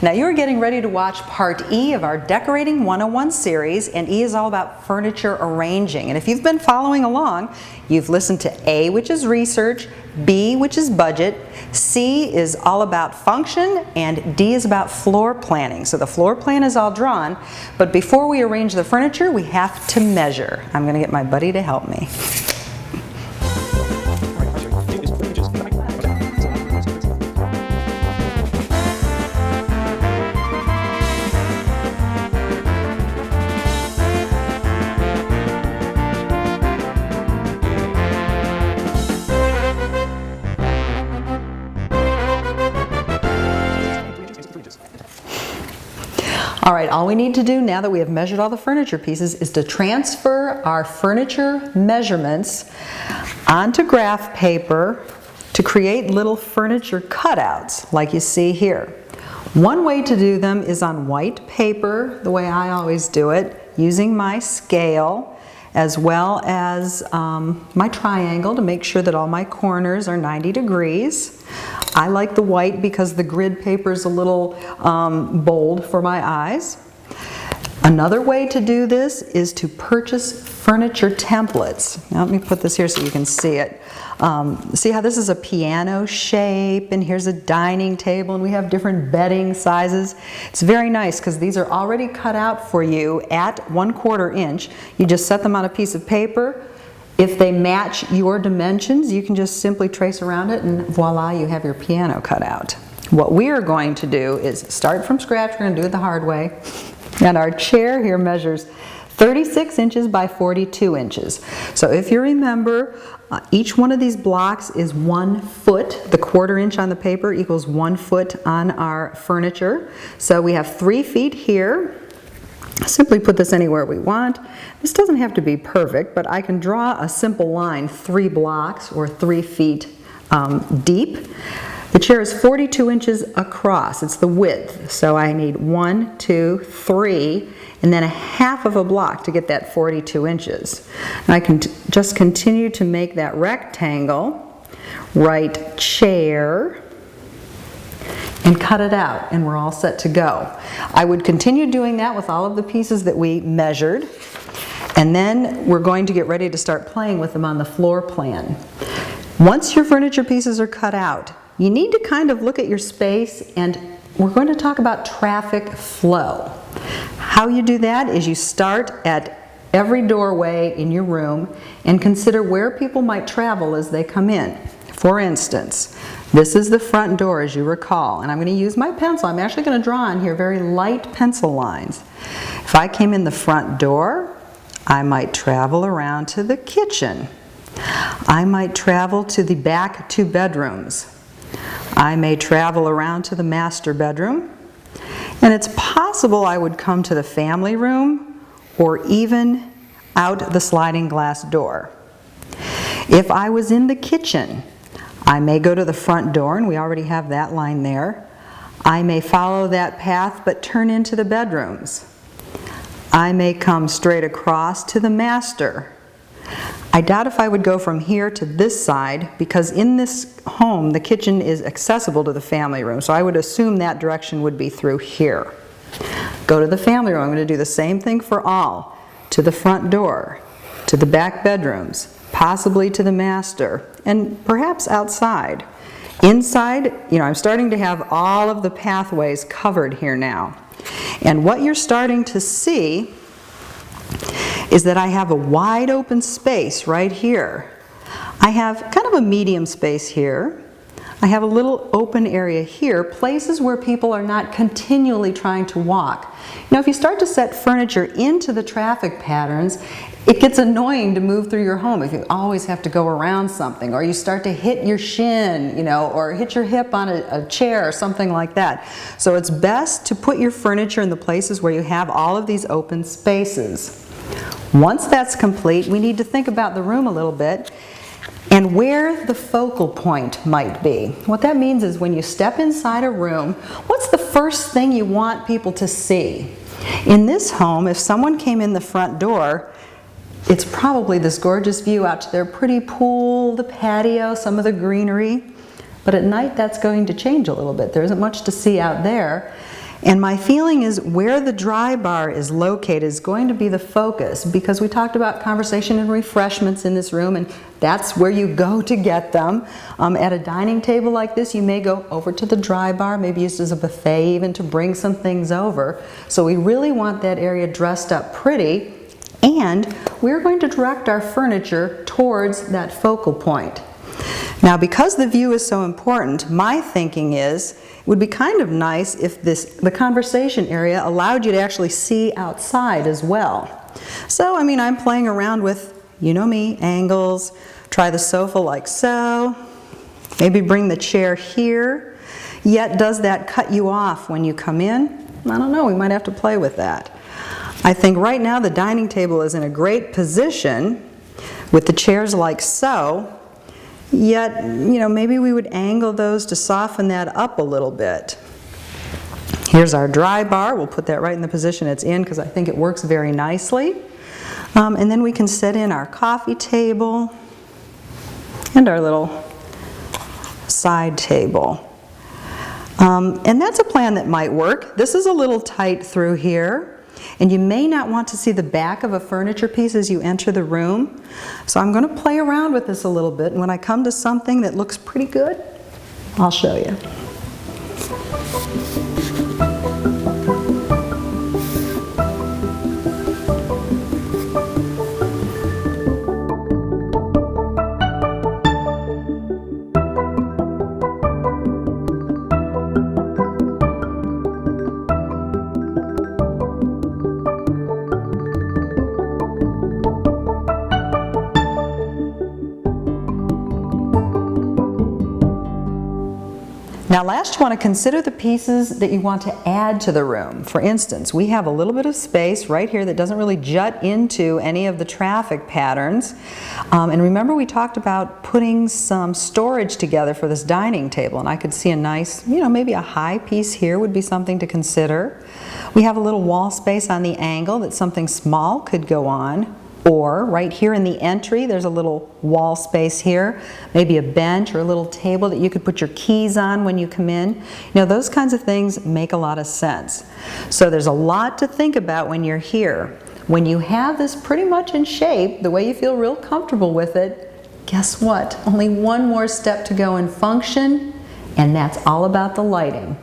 Now you are getting ready to watch part E of our Decorating 101 series, and E is all about furniture arranging. And if you've been following along, you've listened to A, which is research, B, which is budget, C is all about function, and D is about floor planning. So the floor plan is all drawn, but before we arrange the furniture, we have to measure. I'm going to get my buddy to help me. All right, all we need to do now that we have measured all the furniture pieces is to transfer our furniture measurements onto graph paper to create little furniture cutouts like you see here. One way to do them is on white paper, the way I always do it, using my scale as well as my triangle to make sure that all my corners are 90 degrees. I like the white because the grid paper is a little bold for my eyes. Another way to do this is to purchase furniture templates. Now let me put this here so you can see it. See how this is a piano shape, and here's a dining table, and we have different bedding sizes. It's very nice because these are already cut out for you at 1/4 inch. You just set them on a piece of paper. If they match your dimensions, you can just simply trace around it and voila, you have your piano cut out. What we are going to do is start from scratch. We're going to do it the hard way. And our chair here measures 36 inches by 42 inches. So if you remember, each one of these blocks is 1 foot. The 1/4 inch on the paper equals 1 foot on our furniture. So we have 3 feet here. Simply put this anywhere we want. This doesn't have to be perfect, but I can draw a simple line 3 blocks or 3 feet deep. The chair is 42 inches across. It's the width. So I need 1, 2, 3, and then a half of a block to get that 42 inches. And I can just continue to make that rectangle, write chair, and cut it out, and we're all set to go. I would continue doing that with all of the pieces that we measured, and then we're going to get ready to start playing with them on the floor plan. Once your furniture pieces are cut out, you need to kind of look at your space, and we're going to talk about traffic flow. How you do that is you start at every doorway in your room and consider where people might travel as they come in. For instance, this is the front door, as you recall, and I'm going to use my pencil. I'm actually going to draw on here very light pencil lines. If I came in the front door, I might travel around to the kitchen. I might travel to the back 2 bedrooms. I may travel around to the master bedroom, and it's possible I would come to the family room or even out the sliding glass door. If I was in the kitchen, I may go to the front door, and we already have that line there. I may follow that path but turn into the bedrooms. I may come straight across to the master. I doubt if I would go from here to this side because in this home the kitchen is accessible to the family room, so I would assume that direction would be through here. Go to the family room. I'm going to do the same thing for all. To the front door, to the back bedrooms, possibly to the master, and perhaps outside. Inside, I'm starting to have all of the pathways covered here now. And what you're starting to see is that I have a wide open space right here. I have kind of a medium space here. I have a little open area here, places where people are not continually trying to walk. If you start to set furniture into the traffic patterns, it gets annoying to move through your home if you always have to go around something, or you start to hit your shin, or hit your hip on a chair or something like that. So it's best to put your furniture in the places where you have all of these open spaces. Once that's complete, we need to think about the room a little bit and where the focal point might be. What that means is when you step inside a room, what's the first thing you want people to see? In this home, if someone came in the front door, it's probably this gorgeous view out to their pretty pool, the patio, some of the greenery. But at night, that's going to change a little bit. There isn't much to see out there. And my feeling is where the dry bar is located is going to be the focus, because we talked about conversation and refreshments in this room, and that's where you go to get them. At a dining table like this, you may go over to the dry bar, maybe used as a buffet even, to bring some things over. So we really want that area dressed up pretty, and we're going to direct our furniture towards that focal point. Now, because the view is so important, my thinking is it would be kind of nice if the conversation area allowed you to actually see outside as well. So, I mean, I'm playing around with, you know me, angles. Try the sofa like so. Maybe bring the chair here. Yet, does that cut you off when you come in? I don't know, we might have to play with that. I think right now the dining table is in a great position with the chairs like so. Yet, you know, maybe we would angle those to soften that up a little bit. Here's our dry bar. We'll put that right in the position it's in because I think it works very nicely. And then we can set in our coffee table and our little side table. And that's a plan that might work. This is a little tight through here. And you may not want to see the back of a furniture piece as you enter the room. So I'm going to play around with this a little bit, and when I come to something that looks pretty good, I'll show you. Now last, you want to consider the pieces that you want to add to the room. For instance, we have a little bit of space right here that doesn't really jut into any of the traffic patterns. And remember, we talked about putting some storage together for this dining table, and I could see a nice, you know, maybe a high piece here would be something to consider. We have a little wall space on the angle that something small could go on. Or right here in the entry, there's a little wall space here, maybe a bench or a little table that you could put your keys on when you come in. You know, those kinds of things make a lot of sense. So there's a lot to think about when you're here. When you have this pretty much in shape, the way you feel real comfortable with it, guess what? Only one more step to go in function, and that's all about the lighting.